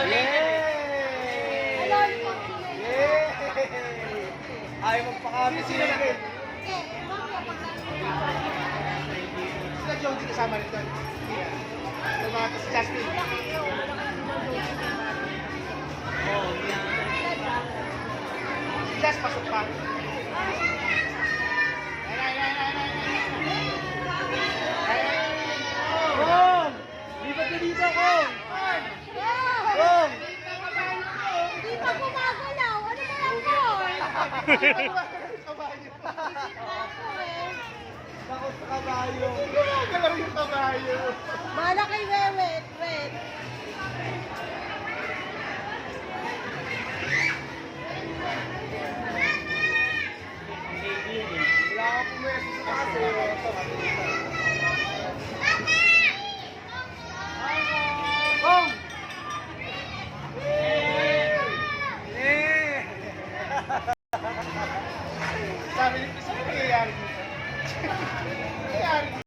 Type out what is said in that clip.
Yay! Yay! Ayaw magpakami sila. Sila Joe, di kasama nito. Sila si Justin. Si Jazz, pasok pa. Kong! Lipat ka dito, Kong! Kong! Hindi pa gumagalaw. Ano ba yan po? Takot sa kabayo. Gumagalaw yung kabayo. Bala kay Wewet. Wet. Wala ka pumeso sa kasi. Kong! Sabi ni Chris, ano nangyayari dito? Nangyayari dito?